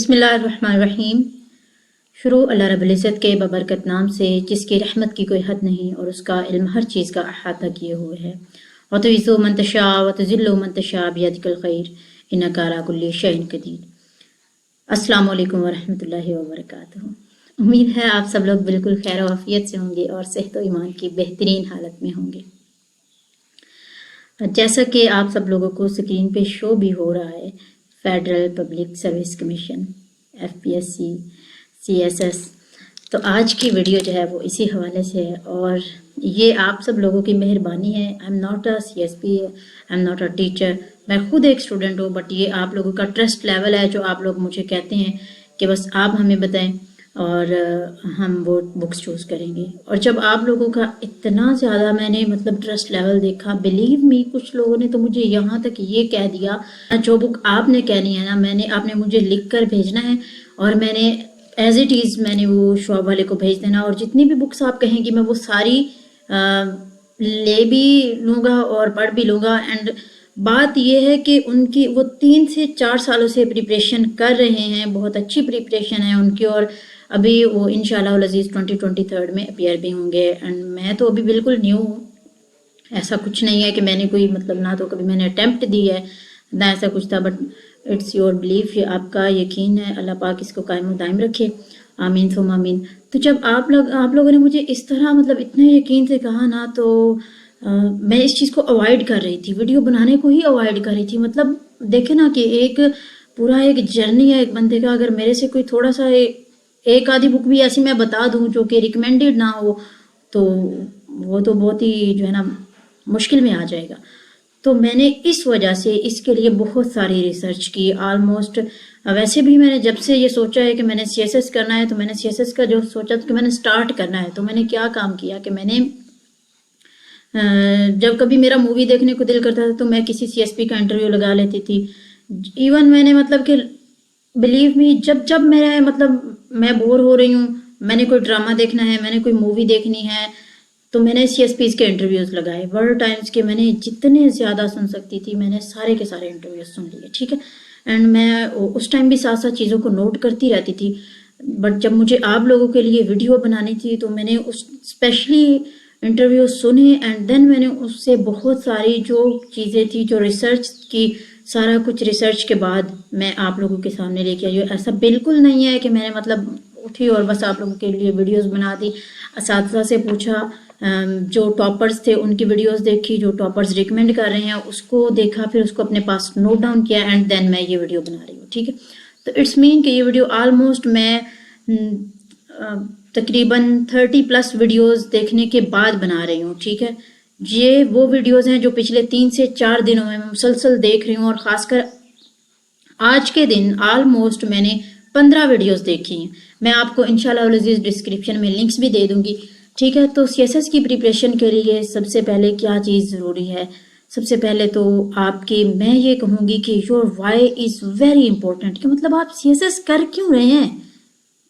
बिस्मिल्लाहिर्रहमानिर्रहीम। शुरू अल्लाह रब्बुल इज़्ज़त के बबरकत नाम से जिसकी रहमत की कोई हद नहीं और उसका इल्म हर चीज़ का अहाता किए हुए है। व तुइज़्ज़ु मन तशा व तुज़िल्लु मन तशा बियदिकल खैर इन्नका अला कुल्लि शैइन क़दीर। अस्सलामु अलैकुम व रहमतुल्लाहि व बरकातुहू। उम्मीद है आप सब लोग बिल्कुल खैर व आफियत से होंगे और सेहत व ईमान की बेहतरीन हालत में होंगे। जैसा कि आप सब लोगों को स्क्रीन पे शो भी हो रहा है, federal public service commission FPSC CSS, तो आज की वीडियो जो है वो इसी हवाले से है और ये आप सब लोगों की मेहरबानी है। I am not a CSP, I am not a teacher, मैं खुद एक स्टूडेंट हूँ, बट ये आप लोगों का ट्रस्ट लेवल है जो आप लोग मुझे कहते हैं कि बस आप हमें बताएं और हम वो बुक्स चूज़ करेंगे। और जब आप लोगों का इतना ज़्यादा मैंने ट्रस्ट लेवल देखा, बिलीव मी, कुछ लोगों ने तो मुझे यहाँ तक ये कह दिया, जो बुक आपने कहनी है ना, आपने मुझे लिख कर भेजना है और मैंने एज इट इज़ मैंने वो शॉप वाले को भेज देना और जितनी भी बुक्स आप कहेंगी मैं वो सारी ले भी लूँगा और पढ़ भी लूँगा। एंड बात यह है कि उनकी वो 3 से 4 सालों से प्रिपरेशन कर रहे हैं, बहुत अच्छी प्रिपरेशन है उनकी और अभी वो इंशाल्लाह अज़ीज़ 2023 में अपीयर भी होंगे। एंड मैं तो अभी बिल्कुल न्यू हूँ, ऐसा कुछ नहीं है कि मैंने कोई ना तो कभी मैंने अटैम्प्ट दी है ना ऐसा कुछ था, बट इट्स योर बिलीफ, ये आपका यकीन है, अल्लाह पाक इसको कायम दायम रखे, आमीन सुम आमीन। तो जब आप लोगों ने मुझे इस तरह इतने यकीन से कहा ना, तो मैं इस चीज़ को अवॉइड कर रही थी, वीडियो बनाने को ही अवॉइड कर रही थी। देखे ना कि एक पूरा एक जर्नी है एक बंदे का, अगर मेरे से कोई थोड़ा सा एक आधी बुक भी ऐसी मैं बता दूं जो कि रिकमेंडेड ना हो तो वो तो बहुत ही जो है ना मुश्किल में आ जाएगा। तो मैंने इस वजह से इसके लिए बहुत सारी रिसर्च की, ऑलमोस्ट वैसे भी मैंने जब से ये सोचा है कि मैंने CSS करना है, तो मैंने CSS का जो सोचा था कि मैंने स्टार्ट करना है, तो मैंने क्या काम किया कि मैंने जब कभी मेरा मूवी देखने को दिल करता था तो मैं किसी CSP का इंटरव्यू लगा लेती थी। इवन मैंने कि बिलीव मी, जब मेरा मैं बोर हो रही हूँ, मैंने कोई ड्रामा देखना है, मैंने कोई मूवी देखनी है, तो मैंने CSPs के इंटरव्यूज़ लगाए। वर्ल्ड टाइम्स के मैंने जितने ज़्यादा सुन सकती थी मैंने सारे के सारे इंटरव्यूज़ सुन लिए, ठीक है। एंड मैं उस टाइम भी साथ साथ चीज़ों को नोट करती रहती थी। बट जब मुझे आप लोगों के लिए वीडियो बनानी थी तो मैंने उस स्पेशली इंटरव्यू सुने एंड देन मैंने उससे बहुत सारी जो चीज़ें थी, जो रिसर्च की, सारा कुछ रिसर्च के बाद मैं आप लोगों के सामने लेके आई हूँ। ऐसा बिल्कुल नहीं है कि मैंने उठी और बस आप लोगों के लिए वीडियोस बना दी। असातिज़ा से पूछा, जो टॉपर्स थे उनकी वीडियोस देखी, जो टॉपर्स रिकमेंड कर रहे हैं उसको देखा, फिर उसको अपने पास नोट डाउन किया एंड देन मैं ये वीडियो बना रही हूँ, ठीक है। तो इट्स मीन कि ये वीडियो ऑलमोस्ट मैं तकरीबन 30+ वीडियोस देखने के बाद बना रही हूँ, ठीक है। ये वो वीडियोस हैं जो पिछले 3 से 4 दिनों में मैं मुसलसल देख रही हूँ और ख़ासकर आज के दिन ऑलमोस्ट मैंने 15 वीडियोस देखी हैं। मैं आपको इंशाल्लाह अज़ीज़ डिस्क्रिप्शन में लिंक्स भी दे दूँगी, ठीक है। तो CSS की प्रिपरेशन के लिए सबसे पहले क्या चीज़ ज़रूरी है? सबसे पहले तो मैं ये कहूँगी कि your why is very important, कि आप CSS कर क्यों रहे हैं?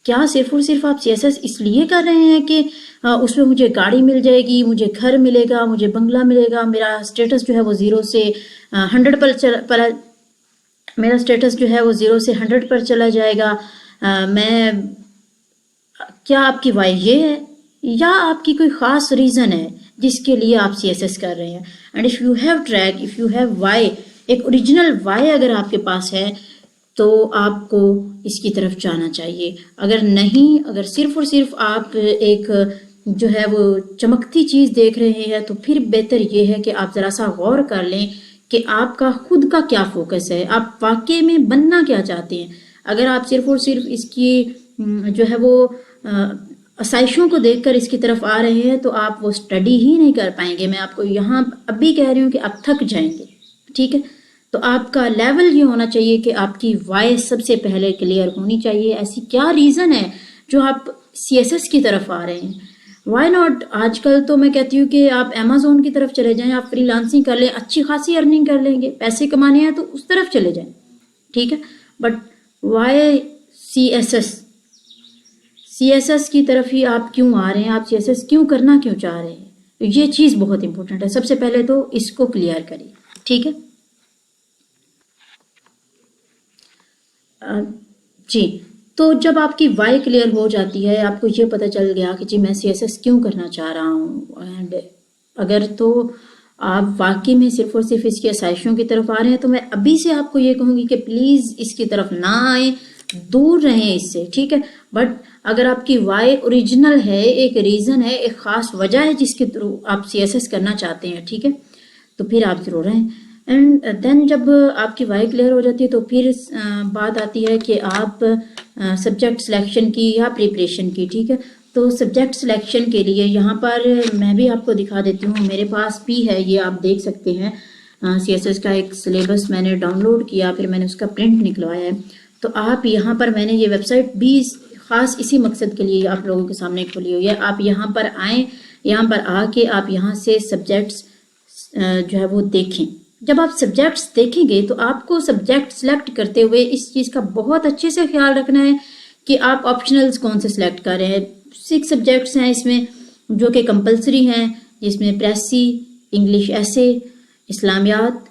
क्या सिर्फ और सिर्फ आप CSS इसलिए कर रहे हैं कि उसमें मुझे गाड़ी मिल जाएगी, मुझे घर मिलेगा, मुझे बंगला मिलेगा, मेरा स्टेटस जो है वो 0 से 100 पर मेरा स्टेटस जो है वो 0 से 100 पर चला जाएगा? क्या आपकी वाई ये है या आपकी कोई ख़ास रीज़न है जिसके लिए आप CSS कर रहे हैं? And if you have track, if you have why, एक ओरिजिनल वाई अगर आपके पास है तो आपको इसकी तरफ जाना चाहिए। अगर नहीं, अगर सिर्फ और सिर्फ आप एक जो है वो चमकती चीज़ देख रहे हैं, तो फिर बेहतर ये है कि आप ज़रा सा गौर कर लें कि आपका खुद का क्या फोकस है, आप वाकई में बनना क्या चाहते हैं। अगर आप सिर्फ और सिर्फ इसकी जो है वो आसाइशों को देखकर इसकी तरफ आ रहे हैं तो आप वो स्टडी ही नहीं कर पाएंगे। मैं आपको यहाँ अभी कह रही हूँ कि आप थक जाएंगे, ठीक है। तो आपका लेवल ये होना चाहिए कि आपकी वाई सबसे पहले क्लियर होनी चाहिए। ऐसी क्या रीज़न है जो आप CSS की तरफ आ रहे हैं? Why not? आजकल तो मैं कहती हूँ कि आप Amazon की तरफ चले जाएं, आप फ्रीलांसिंग कर लें, अच्छी खासी अर्निंग कर लेंगे, पैसे कमाने हैं तो उस तरफ चले जाएं, ठीक है। बट वाई CSS की तरफ ही आप क्यों आ रहे हैं? आप CSS क्यों करना क्यों चाह रहे हैं? तो ये चीज़ बहुत इंपॉर्टेंट है। सबसे पहले तो इसको क्लियर करिए, ठीक है। जी। तो जब आपकी वाई क्लियर हो जाती है, आपको ये पता चल गया कि जी मैं सीएसएस क्यों करना चाह रहा हूँ, एंड अगर तो आप वाकई में सिर्फ और सिर्फ इसकी आसाइशों की तरफ आ रहे हैं, तो मैं अभी से आपको ये कहूँगी कि प्लीज़ इसकी तरफ ना आए, दूर रहें इससे, ठीक है। बट अगर आपकी वाई ओरिजिनल है, एक रीज़न है, एक ख़ास वजह है जिसके थ्रू आप सीएसएस करना चाहते हैं, ठीक है, तो फिर आप ज़रूर रहें। एंड देन जब आपकी वाई क्लियर हो जाती है तो फिर बात आती है कि आप सब्जेक्ट सिलेक्शन की या प्रिपरेशन की, ठीक है। तो सब्जेक्ट सिलेक्शन के लिए यहाँ पर मैं भी आपको दिखा देती हूँ, मेरे पास भी है, ये आप देख सकते हैं, सीएसएस का एक सिलेबस मैंने डाउनलोड किया, फिर मैंने उसका प्रिंट निकलवाया है। तो आप यहाँ पर मैंने ये वेबसाइट भी ख़ास इसी मकसद के लिए आप लोगों के सामने खोली हुई है। आप यहाँ पर आएँ, यहाँ पर आके आप यहाँ से सब्जेक्ट्स जो है वो देखें। जब आप सब्जेक्ट्स देखेंगे तो आपको सब्जेक्ट सेलेक्ट करते हुए इस चीज़ का बहुत अच्छे से ख्याल रखना है कि आप ऑप्शनल्स कौन से सिलेक्ट कर रहे हैं। 6 सब्जेक्ट्स हैं इसमें जो कि कंपलसरी हैं, जिसमें प्रेसी, इंग्लिश ऐसे, इस्लामियात,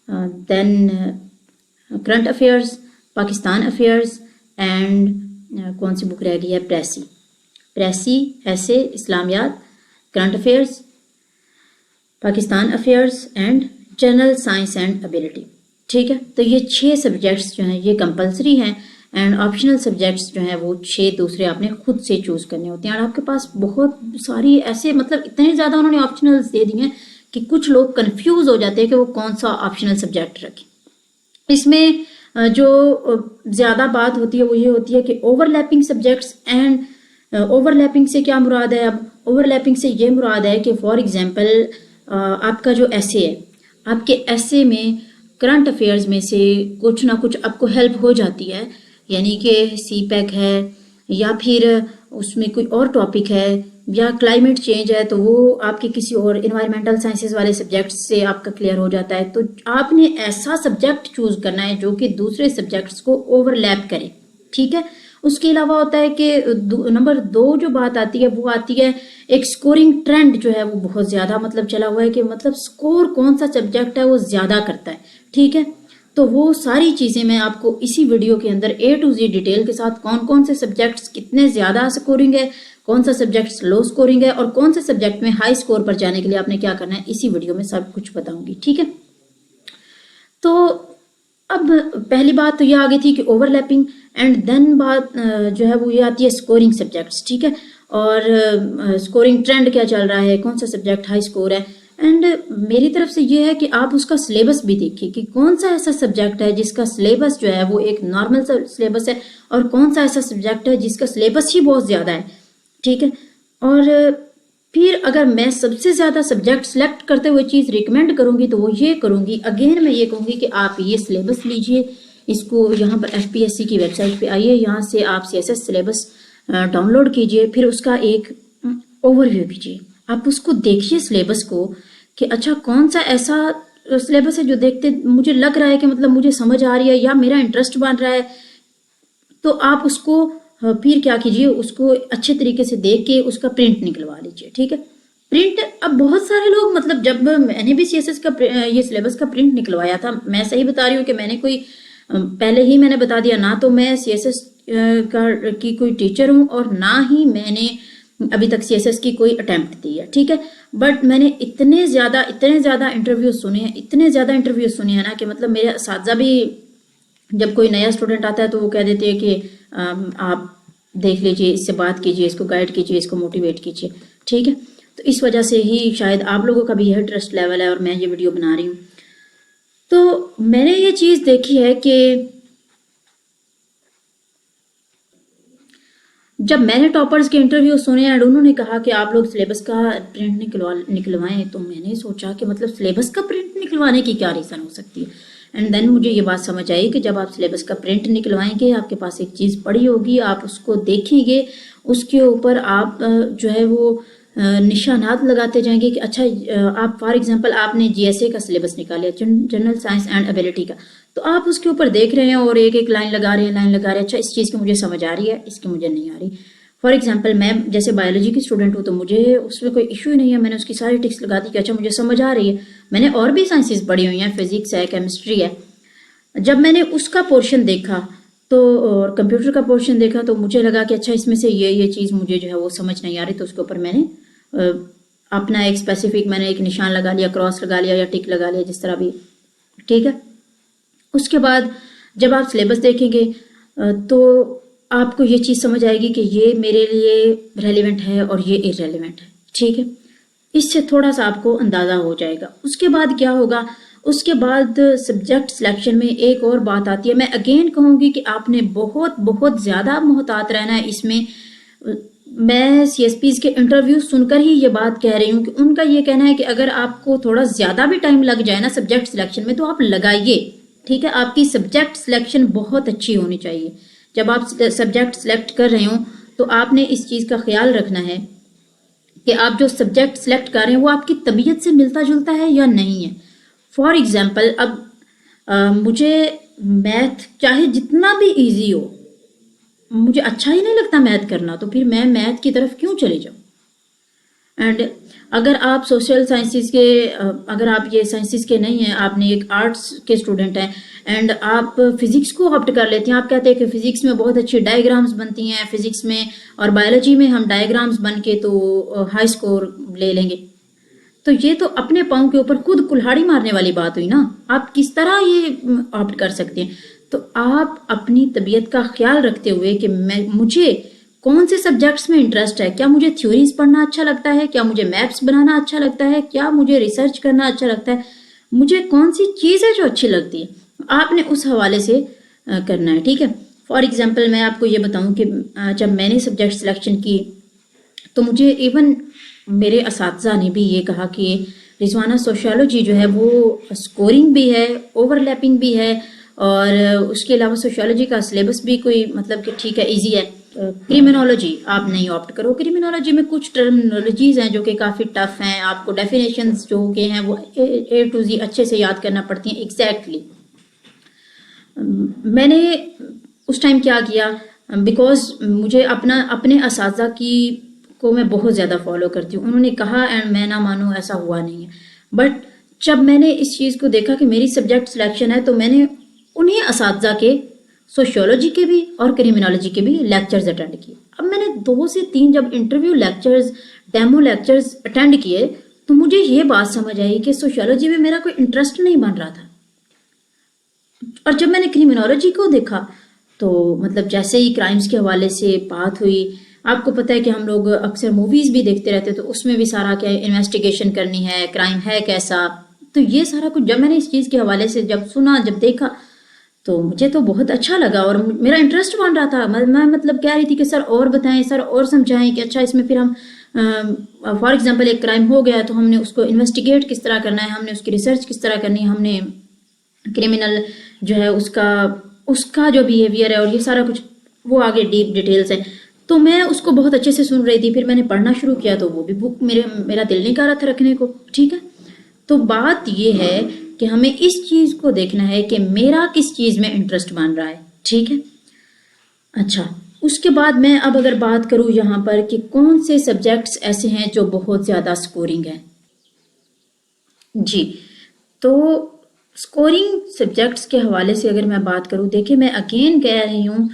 then current affairs, Pakistan affairs and कौन सी बुक रह गई है, प्रेसी ऐसे, इस्लामियात, current affairs, Pakistan affairs and general science and ability, ठीक है। तो ये 6 सब्जेक्ट्स जो हैं ये कंपलसरी हैं, एंड ऑप्शनल सब्जेक्ट्स जो हैं वो 6 दूसरे आपने खुद से चूज़ करने होते हैं। और आपके पास बहुत सारी ऐसे, मतलब इतने ज़्यादा उन्होंने ऑप्शनल्स दे दिए हैं कि कुछ लोग कंफ्यूज हो जाते हैं कि वो कौन सा ऑप्शनल सब्जेक्ट रखें। इसमें जो ज़्यादा बात होती है वो ये होती है कि ओवरलैपिंग सब्जेक्ट्स एंड ओवरलैपिंग से क्या मुराद है। अब ओवरलैपिंग से ये मुराद है कि फॉर एग्जांपल आपका जो ऐसे है, आपके ऐसे में करंट अफेयर्स में से कुछ ना कुछ आपको हेल्प हो जाती है, यानी कि सीपैक है या फिर उसमें कोई और टॉपिक है या क्लाइमेट चेंज है तो वो आपके किसी और इन्वायरमेंटल साइंसेस वाले सब्जेक्ट से आपका क्लियर हो जाता है। तो आपने ऐसा सब्जेक्ट चूज करना है जो कि दूसरे सब्जेक्ट्स को ओवरलैप करे, ठीक है। उसके अलावा होता है कि नंबर 2 जो बात आती है वो आती है एक स्कोरिंग ट्रेंड जो है वो बहुत ज्यादा मतलब चला हुआ है कि मतलब स्कोर कौन सा सब्जेक्ट है वो ज्यादा करता है, ठीक है। तो वो सारी चीजें मैं आपको इसी वीडियो के अंदर A to Z डिटेल के साथ, कौन कौन से सब्जेक्ट्स कितने ज्यादा स्कोरिंग है, कौन सा सब्जेक्ट लो स्कोरिंग है और कौन से सब्जेक्ट में हाई स्कोर पर जाने के लिए आपने क्या करना है, इसी वीडियो में सब कुछ बताऊंगी, ठीक है। तो अब पहली बात तो ये आ गई थी कि ओवरलैपिंग, एंड देन बात जो है वो ये आती है स्कोरिंग सब्जेक्ट्स, ठीक है। और स्कोरिंग ट्रेंड क्या चल रहा है, कौन सा सब्जेक्ट हाई स्कोर है। एंड मेरी तरफ से ये है कि आप उसका सिलेबस भी देखिए कि कौन सा ऐसा सब्जेक्ट है जिसका सिलेबस जो है वो एक नॉर्मल सिलेबस है और कौन सा ऐसा सब्जेक्ट है जिसका सिलेबस ही बहुत ज़्यादा है, ठीक है। और फिर अगर मैं सबसे ज़्यादा सब्जेक्ट सेलेक्ट करते हुए चीज़ रिकमेंड करूँगी तो वो ये करूँगी, अगेन मैं ये कहूँगी कि आप ये सिलेबस लीजिए, इसको यहाँ पर FPSC की वेबसाइट पे आइए, यहाँ से आप CSS सिलेबस डाउनलोड कीजिए, फिर उसका एक ओवरव्यू कीजिए, आप उसको देखिए सिलेबस को कि अच्छा कौन सा ऐसा सिलेबस है जो देखते मुझे लग रहा है कि मतलब मुझे समझ आ रही है या मेरा इंटरेस्ट बन रहा है। तो आप उसको फिर क्या कीजिए, उसको अच्छे तरीके से देख के उसका प्रिंट निकलवा लीजिए, ठीक है। प्रिंट, अब बहुत सारे लोग, मतलब जब मैंने भी CSS का ये सिलेबस का प्रिंट निकलवाया था, मैं सही बता रही हूँ कि मैंने कोई पहले ही मैंने बता दिया ना, तो मैं CSS की कोई टीचर हूँ और ना ही मैंने अभी तक CSS की कोई अटेम्प्ट दी है, ठीक है। बट मैंने इतने ज़्यादा इंटरव्यू सुने हैं, इतने ज़्यादा इंटरव्यू सुने हैं ना कि मतलब मेरे असातिज़ा भी जब कोई नया स्टूडेंट आता है तो वो कह देते हैं कि आप देख लीजिए, इससे बात कीजिए, इसको गाइड कीजिए, इसको मोटिवेट कीजिए, ठीक है। तो इस वजह से ही शायद आप लोगों का भी यह ट्रस्ट लेवल है और मैं ये वीडियो बना रही हूँ। तो मैंने ये चीज़ देखी है कि जब मैंने टॉपर्स के इंटरव्यू सुने एंड उन्होंने कहा कि आप लोग सिलेबस का प्रिंट निकलवाएं, तो मैंने सोचा कि मतलब सिलेबस का प्रिंट निकलवाने की क्या रीज़न हो सकती है। एंड देन मुझे ये बात समझ आई कि जब आप सिलेबस का प्रिंट निकलवाएंगे, आपके पास एक चीज़ पड़ी होगी, आप उसको देखेंगे, उसके ऊपर आप जो है वो निशानात लगाते जाएंगे कि अच्छा आप फॉर एग्जांपल आपने GSA का सिलेबस निकाला, जनरल साइंस एंड एबिलिटी का, तो आप उसके ऊपर देख रहे हैं और एक एक लाइन लगा रहे हैं, अच्छा इस चीज़ की मुझे समझ आ रही है, इसकी मुझे नहीं आ रही। फॉर एग्जांपल मैं जैसे बायोलॉजी की स्टूडेंट हूँ तो मुझे उसमें कोई इशू ही नहीं है, मैंने उसकी सारी टिक्स लगा दी कि अच्छा मुझे समझ आ रही है। मैंने और भी साइंसेस पढ़ी हुई हैं, फिजिक्स है, केमिस्ट्री है, जब मैंने उसका पोर्शन देखा तो और कंप्यूटर का पोर्शन देखा तो मुझे लगा कि अच्छा इसमें से ये चीज़ मुझे जो है वो समझ नहीं आ रही, तो उसके ऊपर मैंने अपना एक स्पेसिफिक मैंने एक निशान लगा लिया, क्रॉस लगा लिया या टिक लगा लिया, जिस तरह भी, ठीक है। उसके बाद जब आप सिलेबस देखेंगे तो आपको ये चीज़ समझ आएगी कि ये मेरे लिए रेलिवेंट है और ये इररेलेवेंट है, ठीक है। इससे थोड़ा सा आपको अंदाज़ा हो जाएगा। उसके बाद क्या होगा, उसके बाद सब्जेक्ट सिलेक्शन में एक और बात आती है। मैं अगेन कहूँगी कि आपने बहुत बहुत ज़्यादा मोहतात रहना है इसमें। मैं CSPs के इंटरव्यू सुनकर ही ये बात कह रही हूँ कि उनका ये कहना है कि अगर आपको थोड़ा ज़्यादा भी टाइम लग जाए ना सब्जेक्ट सिलेक्शन में तो आप लगाइए, ठीक है। आपकी सब्जेक्ट सिलेक्शन बहुत अच्छी होनी चाहिए। जब आप सब्जेक्ट सिलेक्ट कर रहे हो तो आपने इस चीज़ का ख्याल रखना है कि आप जो सब्जेक्ट सिलेक्ट कर रहे हैं वो आपकी तबीयत से मिलता जुलता है या नहीं है। फॉर एग्जाम्पल, अब मुझे मैथ चाहे जितना भी इजी हो, मुझे अच्छा ही नहीं लगता मैथ करना, तो फिर मैं मैथ की तरफ क्यों चले जाऊँ। एंड अगर आप सोशल साइंसेस के अगर आप ये साइंसेस के नहीं हैं, आपने एक आर्ट्स के स्टूडेंट हैं एंड आप फिजिक्स को ऑप्ट कर लेते हैं, आप कहते हैं कि फिजिक्स में बहुत अच्छी डायग्राम्स बनती हैं फिजिक्स में और बायोलॉजी में हम डायग्राम्स बन के तो हाई स्कोर ले लेंगे, तो ये तो अपने पाँव के ऊपर खुद कुल्हाड़ी मारने वाली बात हुई ना। आप किस तरह ये ऑप्ट कर सकते हैं। तो आप अपनी तबीयत का ख्याल रखते हुए कि मुझे कौन से सब्जेक्ट्स में इंटरेस्ट है, क्या मुझे थ्योरीज पढ़ना अच्छा लगता है, क्या मुझे मैप्स बनाना अच्छा लगता है, क्या मुझे रिसर्च करना अच्छा लगता है, मुझे कौन सी चीज़ है जो अच्छी लगती है, आपने उस हवाले से करना है, ठीक है। फॉर एग्जाम्पल मैं आपको ये बताऊं कि जब मैंने सब्जेक्ट सिलेक्शन की तो मुझे इवन मेरे असातिज़ा ने भी ये कहा कि रिजवाना सोशियोलॉजी जो है वो स्कोरिंग भी है, ओवरलैपिंग भी है, और उसके अलावा सोशियोलॉजी का सिलेबस भी कोई मतलब कि ठीक है इजी है। क्रिमिनोलॉजी आप नहीं ऑप्ट करो, क्रिमिनोलॉजी में कुछ टर्मिनोलॉजीज हैं जो कि काफ़ी टफ हैं, आपको डेफिनेशंस जो के हैं वो A to Z अच्छे से याद करना पड़ती हैं एग्जैक्टली। मैंने उस टाइम क्या किया, बिकॉज मुझे अपने असातिज़ा की को मैं बहुत ज़्यादा फॉलो करती हूँ, उन्होंने कहा एंड मैं ना मानूँ ऐसा हुआ नहीं है। बट जब मैंने इस चीज़ को देखा कि मेरी सब्जेक्ट सिलेक्शन है तो मैंने उन्हीं असातिज़ा के सोशियोलॉजी के भी और क्रिमिनोलॉजी के भी लेक्चर्स अटेंड किए। अब मैंने 2 से 3 जब interview lectures, demo lectures attend किए तो मुझे ये बात समझ आई कि सोशियोलॉजी में मेरा कोई इंटरेस्ट नहीं बन रहा था। और जब मैंने क्रिमिनोलॉजी को देखा तो मतलब जैसे ही क्राइम्स के हवाले से बात हुई, आपको पता है कि हम लोग अक्सर मूवीज़ भी देखते रहते हैं तो उसमें भी सारा क्या इन्वेस्टिगेशन करनी है, क्राइम है कैसा, तो ये सारा कुछ जब मैंने इस चीज़ के हवाले से जब सुना, जब देखा तो मुझे तो बहुत अच्छा लगा और मेरा इंटरेस्ट बन रहा था। मैं मतलब कह रही थी कि सर और बताएं, सर और समझाएं कि अच्छा इसमें फिर हम फॉर एग्जांपल एक क्राइम हो गया तो हमने उसको इन्वेस्टिगेट किस तरह करना है, हमने उसकी रिसर्च किस तरह करनी है, हमने क्रिमिनल जो है उसका जो बिहेवियर है और ये सारा कुछ वो आगे डीप डिटेल्स है। तो मैं उसको बहुत अच्छे से सुन रही थी, फिर मैंने पढ़ना शुरू किया तो वो भी बुक मेरा दिल नहीं कर रहा था रखने को, ठीक है। तो बात ये है कि हमें इस चीज़ को देखना है कि मेरा किस चीज़ में इंटरेस्ट बन रहा है, ठीक है। अच्छा, उसके बाद मैं अब अगर बात करूँ यहाँ पर कि कौन से सब्जेक्ट्स ऐसे हैं जो बहुत ज़्यादा स्कोरिंग हैं। जी, तो स्कोरिंग सब्जेक्ट्स के हवाले से अगर मैं बात करूँ, देखिए मैं अगेन कह रही हूँ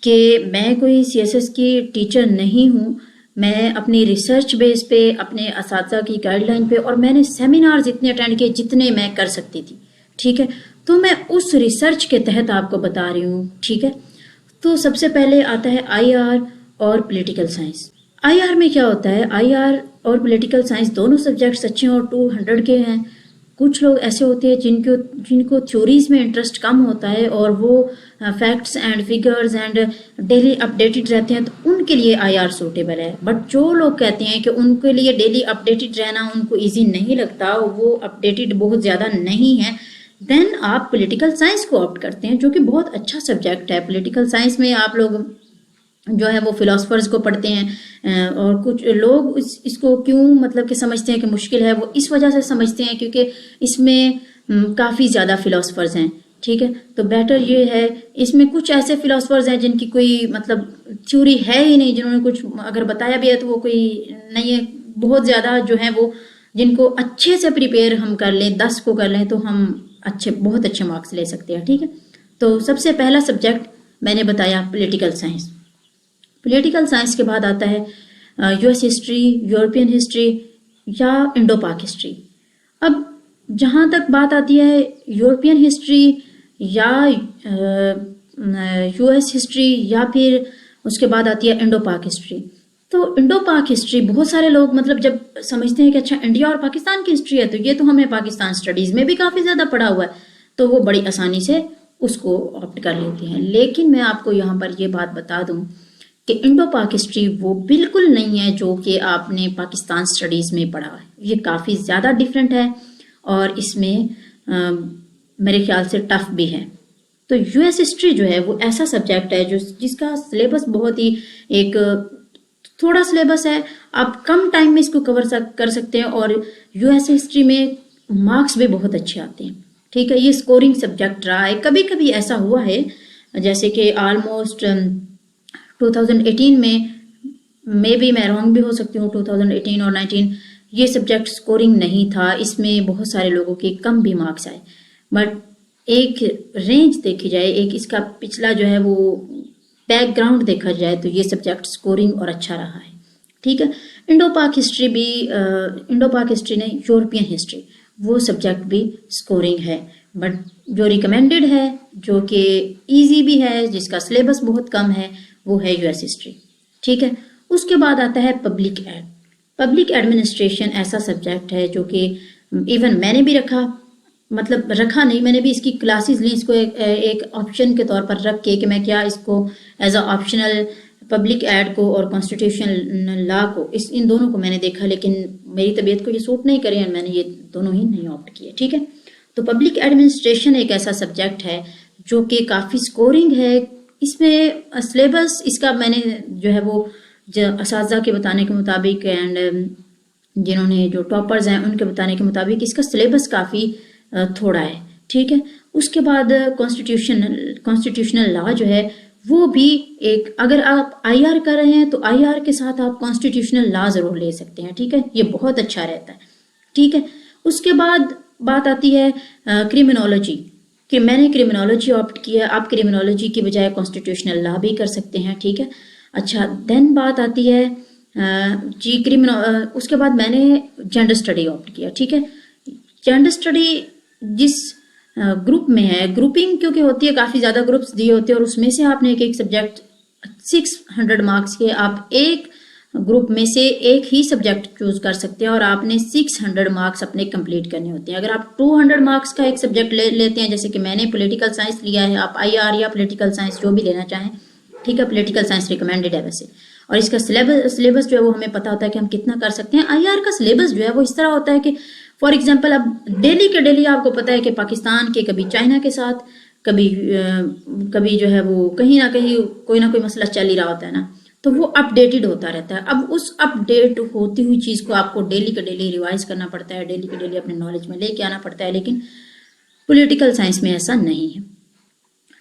कि मैं कोई CSS की टीचर नहीं हूँ। मैं अपनी रिसर्च बेस पे, अपने असातिज़ा की गाइडलाइन पे, और मैंने सेमिनार्स इतने अटेंड किए जितने मैं कर सकती थी, ठीक है। तो मैं उस रिसर्च के तहत आपको बता रही हूँ, ठीक है। तो सबसे पहले आता है IR और पॉलिटिकल साइंस। IR में क्या होता है, IR और पॉलिटिकल साइंस दोनों सब्जेक्ट्स अच्छे हैं और 200 के हैं। कुछ लोग ऐसे होते हैं जिनको थ्योरीज में इंटरेस्ट कम होता है और वो facts and figures and daily updated रहते हैं, तो उनके लिए IR सूटेबल है। बट जो लोग कहते हैं कि उनके लिए डेली अपडेटेड रहना उनको इजी नहीं लगता, वो अपडेटेड बहुत ज़्यादा नहीं है, देन आप पॉलिटिकल साइंस को ऑप्ट करते हैं, जो कि बहुत अच्छा सब्जेक्ट है। पॉलिटिकल साइंस में आप लोग जो है वो फिलोसफर्स को पढ़ते हैं, और कुछ लोग इसको क्यों मतलब कि समझते हैं कि मुश्किल है, वो इस वजह से समझते हैं क्योंकि इसमें काफ़ी ज़्यादा फिलोसफर्स हैं, ठीक है। तो बेटर ये है, इसमें कुछ ऐसे फिलोसफर्स हैं जिनकी कोई मतलब थ्योरी है ही नहीं, जिन्होंने कुछ अगर बताया भी है तो वो कोई नहीं है। बहुत ज़्यादा जो है वो जिनको अच्छे से प्रिपेयर हम कर लें, 10 को कर लें तो हम बहुत अच्छे मार्क्स ले सकते हैं, ठीक है। तो सबसे पहला सब्जेक्ट मैंने बताया पॉलिटिकल साइंस। पॉलिटिकल साइंस के बाद आता है यूएस हिस्ट्री, यूरोपियन हिस्ट्री या इंडो पाक हिस्ट्री। अब जहाँ तक बात आती है यूरोपियन हिस्ट्री या यूएस हिस्ट्री या फिर उसके बाद आती है इंडो पाक हिस्ट्री। तो इंडो पाक हिस्ट्री बहुत सारे लोग मतलब जब समझते हैं कि अच्छा इंडिया और पाकिस्तान की हिस्ट्री है तो ये तो हमने पाकिस्तान स्टडीज में भी काफ़ी ज़्यादा पढ़ा हुआ है, तो वो बड़ी आसानी से उसको ऑप्ट कर लेते हैं। लेकिन मैं आपको यहाँ पर ये बात बता दूँ कि इंडो पाक हिस्ट्री वो बिल्कुल नहीं है जो कि आपने पाकिस्तान स्टडीज़ में पढ़ा है। ये काफ़ी ज़्यादा डिफरेंट है और इसमें मेरे ख्याल से टफ भी है। तो यूएस हिस्ट्री जो है वो ऐसा सब्जेक्ट है जो जिसका सिलेबस बहुत ही एक थोड़ा सिलेबस है, आप कम टाइम में इसको कर सकते हैं और यूएस हिस्ट्री में मार्क्स भी बहुत अच्छे आते हैं। ठीक है, ये स्कोरिंग सब्जेक्ट रहा है। कभी कभी ऐसा हुआ है जैसे कि ऑलमोस्ट 2018 में, मे बी मैं रॉन्ग भी हो सकती हूँ, 2018 और 19 ये सब्जेक्ट स्कोरिंग नहीं था, इसमें बहुत सारे लोगों के कम भी मार्क्स आए। बट एक रेंज देखी जाए, एक इसका पिछला जो है वो बैकग्राउंड देखा जाए तो ये सब्जेक्ट स्कोरिंग और अच्छा रहा है। ठीक है, इंडो पाक हिस्ट्री भी इंडो पाक हिस्ट्री नहीं, यूरोपियन हिस्ट्री वो सब्जेक्ट भी स्कोरिंग है, बट जो रिकमेंडेड है जो कि इजी भी है, जिसका सिलेबस बहुत कम है, वो है यूएस हिस्ट्री। ठीक है, उसके बाद आता है पब्लिक एड। पब्लिक एडमिनिस्ट्रेशन ऐसा सब्जेक्ट है जो कि इवन मैंने भी रखा, मतलब रखा नहीं, मैंने भी इसकी क्लासेस ली, इसको एक ऑप्शन के तौर पर रख के कि मैं क्या इसको as a optional public ad को और कॉन्स्टिट्यूशनल लॉ को इन दोनों को मैंने देखा, लेकिन मेरी तबीयत को ये सूट नहीं करे और मैंने ये दोनों ही नहीं ऑप्ट किए। ठीक है, तो पब्लिक एडमिनिस्ट्रेशन एक ऐसा सब्जेक्ट है जो कि काफ़ी स्कोरिंग है। इसमें सिलेबस इसका मैंने जो है वो असातिज़ा के बताने के मुताबिक एंड जिन्होंने जो टॉपर्स हैं उनके बताने के मुताबिक इसका सिलेबस काफ़ी थोड़ा है। ठीक है, उसके बाद कॉन्स्टिट्यूशनल लॉ जो है वो भी एक, अगर आप आईआर कर रहे हैं तो आईआर के साथ आप कॉन्स्टिट्यूशनल लॉ ज़रूर ले सकते हैं। ठीक है, ये बहुत अच्छा रहता है। ठीक है, उसके बाद बात आती है क्रिमिनोलॉजी कि मैंने क्रिमिनोलॉजी ऑप्ट किया, आप क्रिमिनोलॉजी की बजाय कॉन्स्टिट्यूशनल लॉ भी कर सकते हैं। ठीक है, अच्छा देन बात आती है उसके बाद मैंने जेंडर स्टडी ऑप्ट किया। ठीक है, जेंडर स्टडी जिस ग्रुप में है, ग्रुपिंग क्योंकि होती है, काफ़ी ज़्यादा ग्रुप्स दिए होते हैं और उसमें से आपने एक एक सब्जेक्ट 600 मार्क्स के आप एक ग्रुप में से एक ही सब्जेक्ट चूज कर सकते हैं और आपने 600 मार्क्स अपने कंप्लीट करने होते हैं। अगर आप 200 मार्क्स का एक सब्जेक्ट लेते हैं, जैसे कि मैंने पॉलिटिकल साइंस लिया है, आप आईआर या पॉलिटिकल साइंस जो भी लेना चाहें, ठीक है, पॉलिटिकल साइंस रिकमेंडेड है वैसे, और इसका सिलेबस जो है वो हमें पता होता है कि हम कितना कर सकते हैं। आईआर का सिलेबस जो है वो इस तरह होता है कि फॉर एग्जाम्पल अब डेली के डेली आपको पता है कि पाकिस्तान के कभी चाइना के साथ कभी जो है वो कहीं ना कहीं कोई ना कोई मसला चल ही रहा होता है ना, तो वो अपडेटेड होता रहता है। अब उस अपडेट होती हुई चीज़ को आपको डेली के डेली रिवाइज करना पड़ता है, डेली के डेली अपने नॉलेज में लेके आना पड़ता है, लेकिन पॉलिटिकल साइंस में ऐसा नहीं है।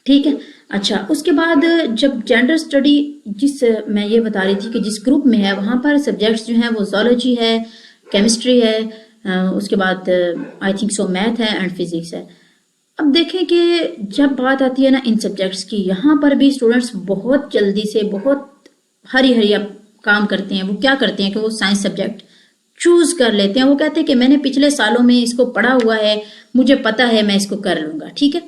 ठीक है, अच्छा उसके बाद जब जेंडर स्टडी जिस मैं ये बता रही थी कि जिस ग्रुप में है वहाँ पर सब्जेक्ट्स जो हैं वो जोलॉजी है, केमिस्ट्री है, उसके बाद आई थिंक सो मैथ है एंड फिजिक्स है। अब देखें कि जब बात आती है ना इन सब्जेक्ट्स की, यहाँ पर भी स्टूडेंट्स बहुत जल्दी से बहुत हरी अब काम करते हैं। वो क्या करते हैं कि वो साइंस सब्जेक्ट चूज कर लेते हैं। वो कहते हैं कि मैंने पिछले सालों में इसको पढ़ा हुआ है, मुझे पता है, मैं इसको कर लूंगा। ठीक है,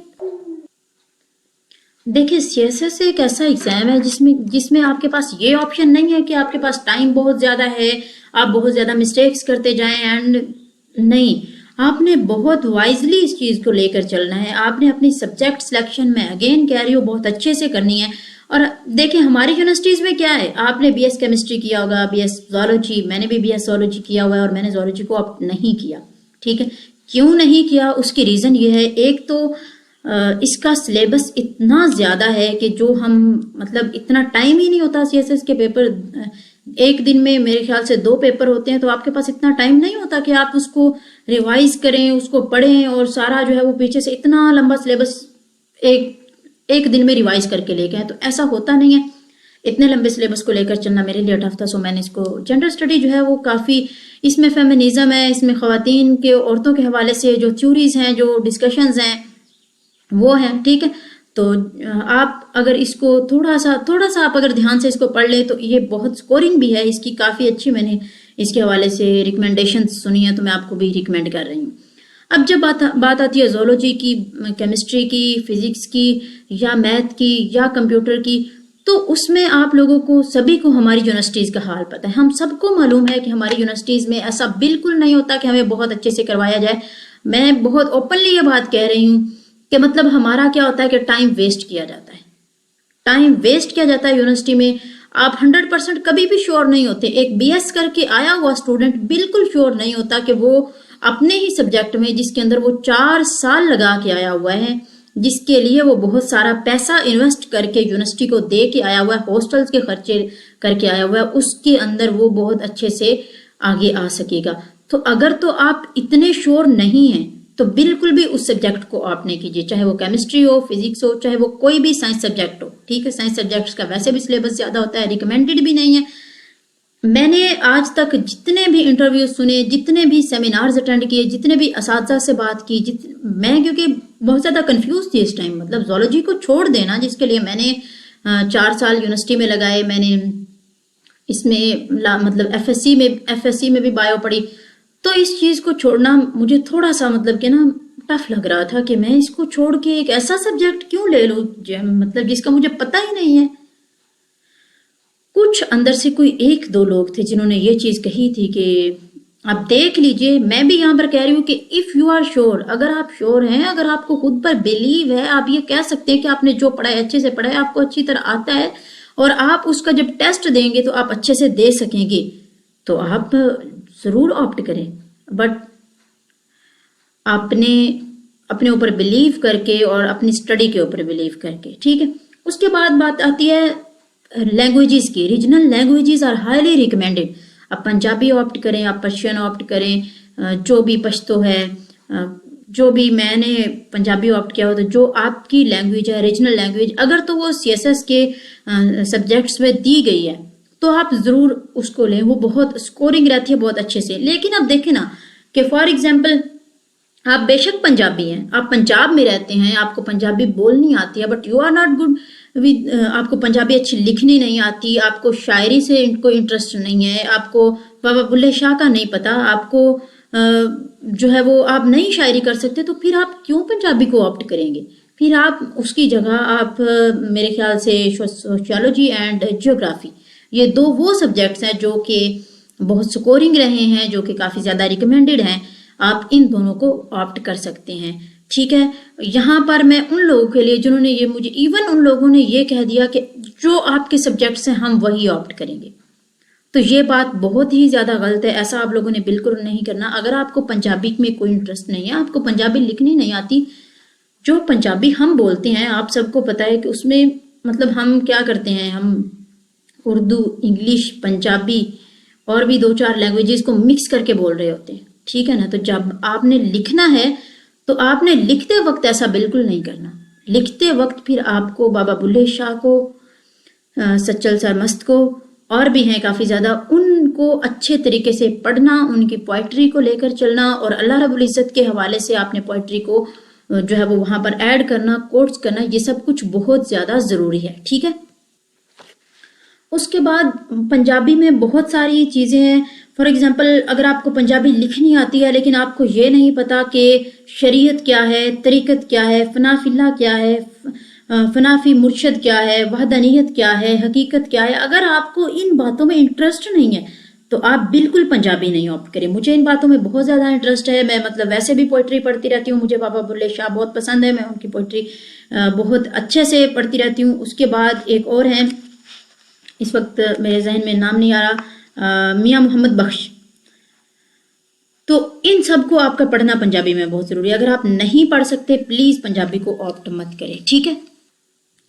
देखिए सीएसएस एक ऐसा एग्जाम है जिसमें आपके पास ये ऑप्शन नहीं है कि आपके पास टाइम बहुत ज्यादा है, आप बहुत ज्यादा मिस्टेक्स करते जाएं एंड नहीं, आपने बहुत वाइजली इस चीज को लेकर चलना है। आपने अपनी सब्जेक्ट सिलेक्शन में अगेन कह रही हूँ बहुत अच्छे से करनी है। और देखिए हमारी यूनिवर्सिटीज में क्या है, आपने बीएस केमिस्ट्री किया होगा, बीएस जोलॉजी, मैंने भी बीएस जोलॉजी किया हुआ है और मैंने जोलॉजी को ऑप्ट नहीं किया। ठीक है, क्यों नहीं किया, उसकी रीजन ये है, एक तो इसका सिलेबस इतना ज्यादा है कि जो हम मतलब इतना टाइम ही नहीं होता। सीएसएस के पेपर एक दिन में मेरे ख्याल से 2 पेपर होते हैं, तो आपके पास इतना टाइम नहीं होता कि आप उसको रिवाइज करें, उसको पढ़ें और सारा जो है वो पीछे से इतना लंबा सिलेबस एक दिन में रिवाइज करके लेके आए, तो ऐसा होता नहीं है। इतने लंबे सिलेबस को लेकर चलना मेरे लिए टफ था। सो मैंने इसको जेंडर स्टडी जो है वो काफ़ी, इसमें फेमिनिज्म है, इसमें ख़वातीन के औरतों के हवाले से जो थ्योरीज हैं, जो डिस्कशंस हैं वो हैं। ठीक है, तो आप अगर इसको थोड़ा सा आप अगर ध्यान से इसको पढ़ ले तो ये बहुत स्कोरिंग भी है इसकी, काफ़ी अच्छी मैंने इसके हवाले से रिकमेंडेशन सुनी है, तो मैं आपको भी रिकमेंड कर रही हूँ। अब जब बात आती है जोलॉजी की, केमिस्ट्री की, फिजिक्स की या मैथ की या कंप्यूटर की, तो उसमें आप लोगों को सभी को हमारी यूनिवर्सिटीज़ का हाल पता है। हम सबको मालूम है कि हमारी यूनिवर्सिटीज़ में ऐसा बिल्कुल नहीं होता कि हमें बहुत अच्छे से करवाया जाए। मैं बहुत ओपनली ये बात कह रही हूँ कि मतलब हमारा क्या होता है कि टाइम वेस्ट किया जाता है, टाइम वेस्ट किया जाता है यूनिवर्सिटी में। आप 100% कभी भी श्योर नहीं होते। एक बीएस करके आया हुआ स्टूडेंट बिल्कुल श्योर नहीं होता कि वो अपने ही सब्जेक्ट में, जिसके अंदर वो 4 साल लगा के आया हुआ है, जिसके लिए वो बहुत सारा पैसा इन्वेस्ट करके यूनिवर्सिटी को दे के आया हुआ है, हॉस्टल्स के खर्चे करके आया हुआ है, उसके अंदर वो बहुत अच्छे से आगे आ सकेगा। तो अगर तो आप इतने श्योर नहीं हैं तो बिल्कुल भी उस सब्जेक्ट को ऑप्ट नहीं कीजिए, चाहे वो केमिस्ट्री हो, फिजिक्स हो, चाहे वो कोई भी साइंस सब्जेक्ट हो। ठीक है, साइंस सब्जेक्ट्स का वैसे भी सिलेबस ज्यादा होता है, रिकमेंडेड भी नहीं है। मैंने आज तक जितने भी इंटरव्यू सुने, जितने भी सेमिनार्स अटेंड किए, जितने भी असातिज़ा से बात की, मैं क्योंकि बहुत ज़्यादा कंफ्यूज थी इस टाइम, मतलब जोलॉजी को छोड़ देना जिसके लिए मैंने 4 साल यूनिवर्सिटी में लगाए, मैंने इसमें मतलब एफएससी में भी बायो पढ़ी, तो इस चीज़ को छोड़ना मुझे थोड़ा सा मतलब कि ना टफ लग रहा था कि मैं इसको छोड़ के एक ऐसा सब्जेक्ट क्यों ले लूँ मतलब जिसका मुझे पता ही नहीं है। कुछ अंदर से कोई 1-2 लोग थे जिन्होंने ये चीज़ कही थी कि आप देख लीजिए, मैं भी यहाँ पर कह रही हूँ कि इफ़ यू आर श्योर, अगर आप श्योर हैं, अगर आपको खुद पर बिलीव है, आप ये कह सकते हैं कि आपने जो पढ़ा है अच्छे से पढ़ा है, आपको अच्छी तरह आता है और आप उसका जब टेस्ट देंगे तो आप अच्छे से दे सकेंगे, तो आप ज़रूर ऑप्ट करें। बट आपने अपने ऊपर बिलीव करके और अपनी स्टडी के ऊपर बिलीव करके, ठीक है। उसके बाद बात आती है लैंग्वेजेस की। Regional languages are highly recommended. आप पंजाबी ऑप्ट करें, आप पर्शियन ऑप्ट करें, जो भी पश्तो है, जो भी मैंने पंजाबी ऑप्ट किया हो, तो जो आपकी लैंग्वेज है, रीजनल लैंग्वेज, अगर तो वो सीएसएस के सब्जेक्ट्स में दी गई है तो आप ज़रूर उसको लें, वो बहुत स्कोरिंग रहती है बहुत अच्छे से। लेकिन आप देखें ना कि फॉर एग्जांपल आप बेशक पंजाबी हैं, आप पंजाब में रहते हैं, आपको पंजाबी बोलनी आती है, but you are not good with, आपको पंजाबी अच्छी लिखनी नहीं आती, आपको शायरी से कोई इंटरेस्ट नहीं है, आपको बाबा बुल्ले शाह का नहीं पता, आपको जो है वो आप नहीं शायरी कर सकते, तो फिर आप क्यों पंजाबी को ऑप्ट करेंगे? फिर आप उसकी जगह आप मेरे ख्याल से सोशियोलॉजी एंड जियोग्राफी, ये 2 वो सब्जेक्ट्स हैं जो कि बहुत स्कोरिंग रहे हैं, जो कि काफ़ी ज़्यादा रिकमेंडेड हैं, आप इन दोनों को ऑप्ट कर सकते हैं। ठीक है, यहाँ पर मैं उन लोगों के लिए जिन्होंने ये मुझे, इवन उन लोगों ने ये कह दिया कि जो आपके सब्जेक्ट्स हैं हम वही ऑप्ट करेंगे, तो ये बात बहुत ही ज़्यादा गलत है। ऐसा आप लोगों ने बिल्कुल नहीं करना। अगर आपको पंजाबी में कोई इंटरेस्ट नहीं है, आपको पंजाबी लिखनी नहीं आती, जो पंजाबी हम बोलते हैं आप सबको पता है कि उसमें मतलब हम क्या करते हैं, हम उर्दू, इंग्लिश, पंजाबी और भी 2-4 लैंग्वेजेस को मिक्स करके बोल रहे होते हैं, ठीक है ना। तो जब आपने लिखना है तो आपने लिखते वक्त ऐसा बिल्कुल नहीं करना। लिखते वक्त फिर आपको बाबा बुल्ले शाह को, सच्चल सरमस्त को, और भी हैं काफ़ी ज़्यादा, उनको अच्छे तरीके से पढ़ना, उनकी पोइट्री को लेकर चलना, और अल्लाह रब्बुल इज़्ज़त के हवाले से आपने पोइट्री को जो है वो वहाँ पर ऐड करना, कोट्स करना, ये सब कुछ बहुत ज़्यादा ज़रूरी है, ठीक है। उसके बाद पंजाबी में बहुत सारी चीज़ें हैं। फॉर एग्जांपल अगर आपको पंजाबी लिखनी आती है लेकिन आपको ये नहीं पता कि शरीयत क्या है, तरीक़त क्या है, फनाफिल्ला क्या है, फनाफी मुर्शद क्या है, वहदानियत क्या है, हकीकत क्या है, अगर आपको इन बातों में इंटरेस्ट नहीं है तो आप बिल्कुल पंजाबी नहीं ऑप्ट करें। मुझे इन बातों में बहुत ज़्यादा इंटरेस्ट है, मैं मतलब वैसे भी पोइट्री पढ़ती रहती हूँ, मुझे बाबा बुल्ले शाह बहुत पसंद है, मैं उनकी पोइट्री बहुत अच्छे से पढ़ती रहती हूँ। उसके बाद एक और हैं, इस वक्त मेरे जहन में नाम नहीं आ रहा, मियाँ मोहम्मद बख्श। तो इन सब को आपका पढ़ना पंजाबी में बहुत ज़रूरी है। अगर आप नहीं पढ़ सकते प्लीज़ पंजाबी को ऑप्ट मत करें, ठीक है।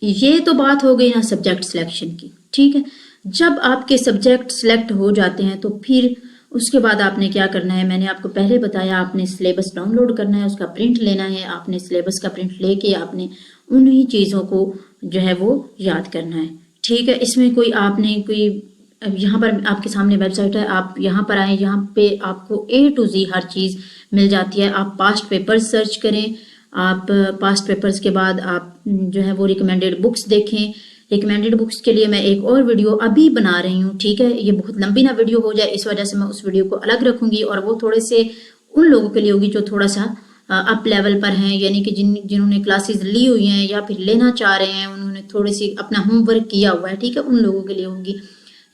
ये तो बात हो गई ना सब्जेक्ट सिलेक्शन की, ठीक है। जब आपके सब्जेक्ट सिलेक्ट हो जाते हैं तो फिर उसके बाद आपने क्या करना है, मैंने आपको पहले बताया, आपने सिलेबस डाउनलोड करना है, उसका प्रिंट लेना है, आपने सिलेबस का प्रिंट लेके आपने उन्हीं चीज़ों को जो है वो याद करना है, ठीक है। इसमें कोई आपने कोई, यहाँ पर आपके सामने वेबसाइट है, आप यहाँ पर आएँ, यहाँ पे आपको A to Z हर चीज़ मिल जाती है। आप पास्ट पेपर सर्च करें, आप पास्ट पेपर्स के बाद आप जो है वो रिकमेंडेड बुक्स देखें। रिकमेंडेड बुक्स के लिए मैं एक और वीडियो अभी बना रही हूँ, ठीक है। ये बहुत लंबी ना वीडियो हो जाए, इस वजह से मैं उस वीडियो को अलग रखूंगी, और वो थोड़े से उन लोगों के लिए होगी जो थोड़ा सा अप लेवल पर हैं, यानी कि जिन्होंने क्लासेस ली हुई हैं या फिर लेना चाह रहे हैं, उन्होंने थोड़ी सी अपना होमवर्क किया हुआ है, ठीक है, उन लोगों के लिए होगी।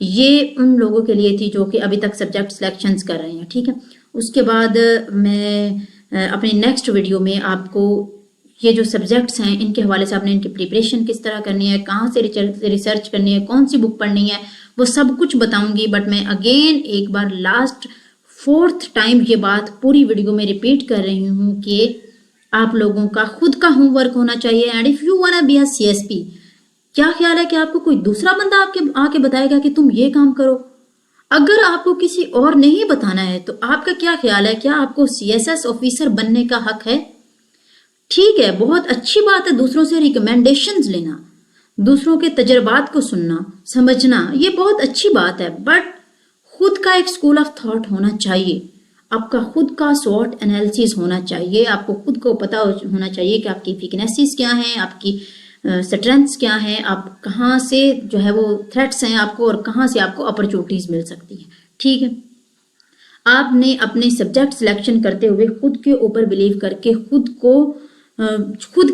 ये उन लोगों के लिए थी जो कि अभी तक सब्जेक्ट सिलेक्शंस कर रहे हैं, ठीक है। उसके बाद मैं अपने नेक्स्ट वीडियो में आपको ये जो सब्जेक्ट्स हैं इनके हवाले से आपने इनकी प्रिपरेशन किस तरह करनी है, कहाँ से रिसर्च करनी है, कौन सी बुक पढ़नी है, वो सब कुछ बताऊंगी। बट मैं अगेन एक बार लास्ट 4th टाइम ये बात पूरी वीडियो में रिपीट कर रही हूँ कि आप लोगों का खुद का होमवर्क होना चाहिए। And if you want be a CSP, क्या ख्याल है कि आपको कोई दूसरा बंदा आपके आके बताएगा कि तुम ये काम करो? अगर आपको किसी और ने ही बताना है तो आपका क्या ख्याल है, क्या आपको CSS ऑफिसर बनने का हक है? ठीक है, बहुत अच्छी बात है दूसरों से रिकमेंडेशंस लेना, दूसरों के तजर्बात को सुनना समझना, ये बहुत अच्छी बात है। बट खुद का एक स्कूल ऑफ थॉट होना चाहिए, आपका खुद का स्वॉट एनालिसिस होना चाहिए, आपको खुद को पता होना चाहिए कि आपकी वीकनेसेस क्या हैं, आपकी स्ट्रेंथ्स क्या हैं, आप कहाँ से जो है वो थ्रेट्स हैं आपको, और कहाँ से आपको अपॉर्चुनिटीज मिल सकती हैं, ठीक है। आपने अपने सब्जेक्ट सिलेक्शन करते हुए खुद के ऊपर बिलीव करके खुद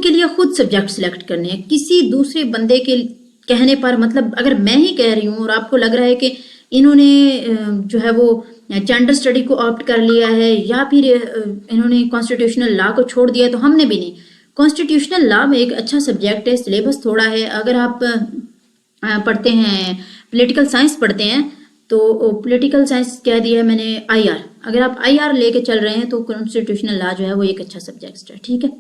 के लिए खुद सब्जेक्ट सिलेक्ट करने हैं। किसी दूसरे बंदे के कहने पर, मतलब अगर मैं ही कह रही हूँ और आपको लग रहा है कि इन्होंने जो है वो जेंडर स्टडी को ऑप्ट कर लिया है या फिर इन्होंने कॉन्स्टिट्यूशनल लॉ को छोड़ दिया है, तो हमने भी नहीं। कॉन्स्टिट्यूशनल लॉ में एक अच्छा सब्जेक्ट है, सिलेबस थोड़ा है। अगर आप पढ़ते हैं पॉलिटिकल साइंस पढ़ते हैं तो पॉलिटिकल साइंस कह दिया है मैंने IR, अगर आप IR लेके चल रहे हैं तो कॉन्स्टिट्यूशनल लॉ जो है वो एक अच्छा सब्जेक्ट है, ठीक है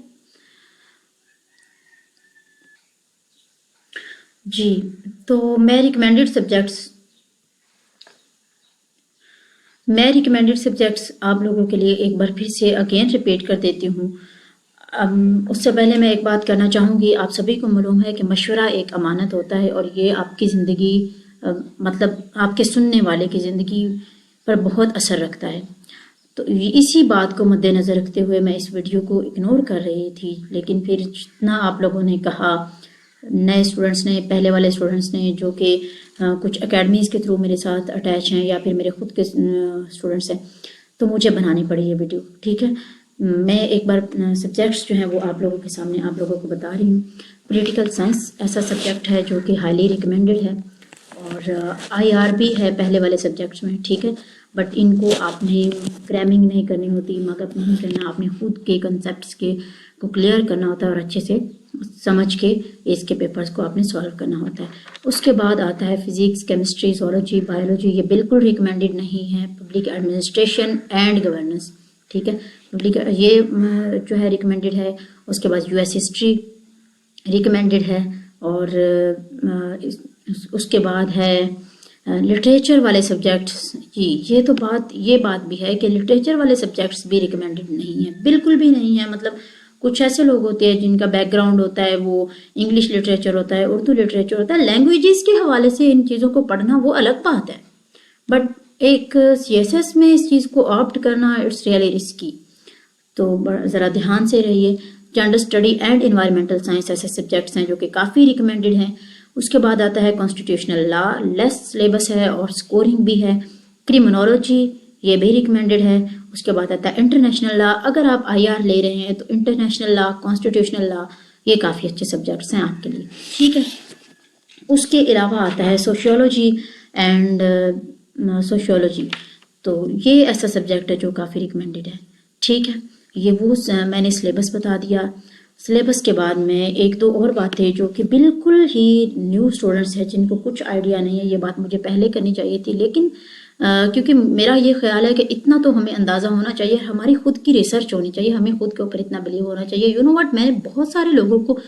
जी। तो मैं रिकमेंडेड सब्जेक्ट्स आप लोगों के लिए एक बार फिर से अगेन रिपीट कर देती हूँ। उससे पहले मैं एक बात करना चाहूँगी, आप सभी को मालूम है कि मशवरा एक अमानत होता है और ये आपकी ज़िंदगी मतलब आपके सुनने वाले की ज़िंदगी पर बहुत असर रखता है। तो इसी बात को मद्देनज़र रखते हुए मैं इस वीडियो को इग्नोर कर रही थी, लेकिन फिर जितना आप लोगों ने कहा, नए स्टूडेंट्स ने, पहले वाले स्टूडेंट्स ने जो कि कुछ एकेडमीज़ के थ्रू मेरे साथ अटैच हैं या फिर मेरे खुद के स्टूडेंट्स हैं, तो मुझे बनानी पड़ी ये वीडियो, ठीक है। मैं एक बार सब्जेक्ट्स जो हैं वो आप लोगों के सामने आप लोगों को बता रही हूँ। पॉलिटिकल साइंस ऐसा सब्जेक्ट है जो कि हाईली रिकमेंडेड है और IR भी है पहले वाले सब्जेक्ट्स में, ठीक है। बट इनको आपने क्रैमिंग नहीं करनी होती, मगअप नहीं करना, आपने खुद के कंसेप्ट को क्लियर करना होता है और अच्छे से समझ के इसके पेपर्स को आपने सॉल्व करना होता है। उसके बाद आता है फिजिक्स, केमिस्ट्री, जोलॉजी, बायोलॉजी। ये बिल्कुल रिकमेंडेड नहीं है। पब्लिक एडमिनिस्ट्रेशन एंड गवर्नेंस, ठीक है, पब्लिक ये जो है रिकमेंडेड है। उसके बाद US हिस्ट्री रिकमेंडेड है और उसके बाद है लिटरेचर वाले सब्जेक्ट्स। जी ये बात भी है कि लिटरेचर वाले सब्जेक्ट्स भी रिकमेंडेड नहीं है, बिल्कुल भी नहीं है। मतलब कुछ ऐसे लोग होते हैं जिनका बैकग्राउंड होता है वो इंग्लिश लिटरेचर होता है, उर्दू लिटरेचर होता है, लैंग्वेजेस के हवाले से इन चीज़ों को पढ़ना वो अलग बात है। बट एक CSS में इस चीज़ को ऑप्ट करना इट्स रियली रिस्की। तो ज़रा ध्यान से रहिए। Gender study and environmental science ऐसे सब्जेक्ट्स हैं जो कि काफ़ी रिकमेंडेड हैं। उसके बाद आता है कॉन्स्टिट्यूशनल लॉ, लेस सिलेबस है और स्कोरिंग भी है। क्रिमिनोलॉजी ये भी रिकमेंडेड है। उसके बाद आता है इंटरनेशनल लॉ। अगर आप IR ले रहे हैं तो इंटरनेशनल लॉ, कॉन्स्टिट्यूशनल लॉ ये काफ़ी अच्छे सब्जेक्ट्स हैं आपके लिए, ठीक है। उसके अलावा आता है सोशियोलॉजी एंड सोशियोलॉजी। तो ये ऐसा सब्जेक्ट है जो काफ़ी रिकमेंडेड है, ठीक है। ये वो मैंने सिलेबस बता दिया। सिलेबस के बाद में एक दो और बातें जो कि बिल्कुल ही न्यू स्टूडेंट्स हैं जिनको कुछ आइडिया नहीं है, ये बात मुझे पहले करनी चाहिए थी, लेकिन क्योंकि मेरा ये ख्याल है कि इतना तो हमें अंदाज़ा होना चाहिए, हमारी खुद की रिसर्च होनी चाहिए, हमें खुद के ऊपर इतना बिलीव होना चाहिए। यू नो व्हाट, मैंने बहुत सारे लोगों को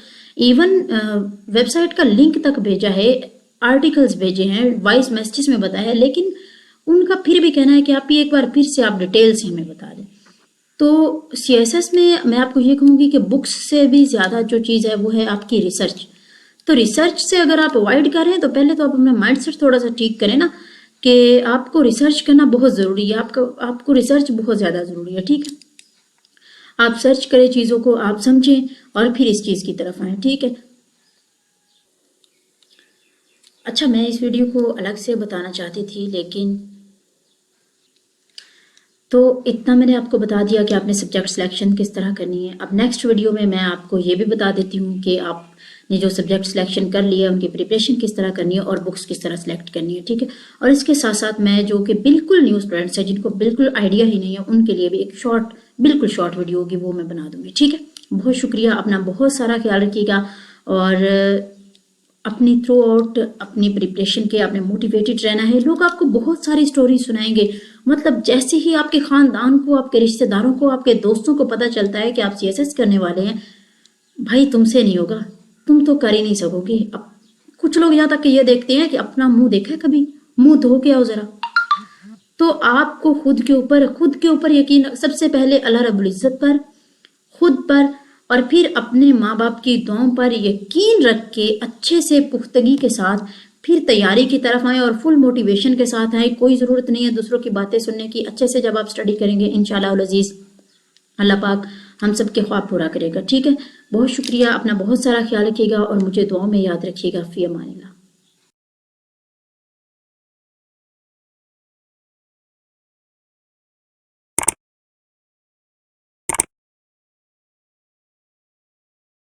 इवन वेबसाइट का लिंक तक भेजा है, आर्टिकल्स भेजे हैं, वॉइस मैसेजेस में बताया है, लेकिन उनका फिर भी कहना है कि आप ये एक बार फिर से आप डिटेल्स ही हमें बता दें। तो CSS में मैं आपको ये कहूँगी कि बुक्स से भी ज़्यादा जो चीज़ है वो है आपकी रिसर्च। तो रिसर्च से अगर आप अवॉइड कर रहे हैं तो पहले तो आप अपना माइंडसेट थोड़ा सा ठीक करें ना, कि आपको रिसर्च करना बहुत ज़रूरी है, आपको रिसर्च बहुत ज़्यादा ज़रूरी है, ठीक है। आप सर्च करें चीज़ों को, आप समझें और फिर इस चीज़ की तरफ आएँ, ठीक है। अच्छा, मैं इस वीडियो को अलग से बताना चाहती थी, लेकिन तो इतना मैंने आपको बता दिया कि आपने सब्जेक्ट सिलेक्शन किस तरह करनी है। अब नेक्स्ट वीडियो में मैं आपको ये भी बता देती हूँ कि आपने जो सब्जेक्ट सिलेक्शन कर लिया उनकी प्रिपरेशन किस तरह करनी है और बुक्स किस तरह सेलेक्ट करनी है, ठीक है। और इसके साथ साथ मैं जो कि बिल्कुल न्यू स्टूडेंट्स हैं जिनको बिल्कुल आइडिया ही नहीं है, उनके लिए भी एक बिल्कुल शॉर्ट वीडियो होगी, वो मैं बना दूंगी, ठीक है। बहुत शुक्रिया, अपना बहुत सारा ख्याल रखिएगा और अपनी थ्रू आउट अपनी प्रिपरेशन के आपने मोटिवेटेड रहना है। लोग आपको बहुत सारी स्टोरी सुनाएंगे, मतलब जैसे ही आपके खानदान को, आपके रिश्तेदारों को, आपके दोस्तों को पता चलता है कि आप सीएसएस करने वाले हैं, भाई तुमसे नहीं होगा, तुम तो कर ही नहीं सकोगे। अब कुछ लोग यहाँ तक कि ये देखते हैं कि अपना मुंह देखा है कभी, मुंह धो के आओ जरा। तो आपको खुद के ऊपर यकीन, सबसे पहले अल्लाह रब्बुल इज्जत पर, खुद पर, और फिर अपने माँ बाप की दुआओं पर यकीन रख के अच्छे से पुख्तगी के साथ फिर तैयारी की तरफ आए और फुल मोटिवेशन के साथ आए। कोई ज़रूरत नहीं है दूसरों की बातें सुनने की। अच्छे से जब आप स्टडी करेंगे इंशाल्लाह अज़ीज़ अल्लाह पाक हम सब के ख्वाब पूरा करेगा, ठीक है। बहुत शुक्रिया, अपना बहुत सारा ख्याल रखिएगा और मुझे दुआओं में याद रखिएगा। फ़ी अमानिल्लाह।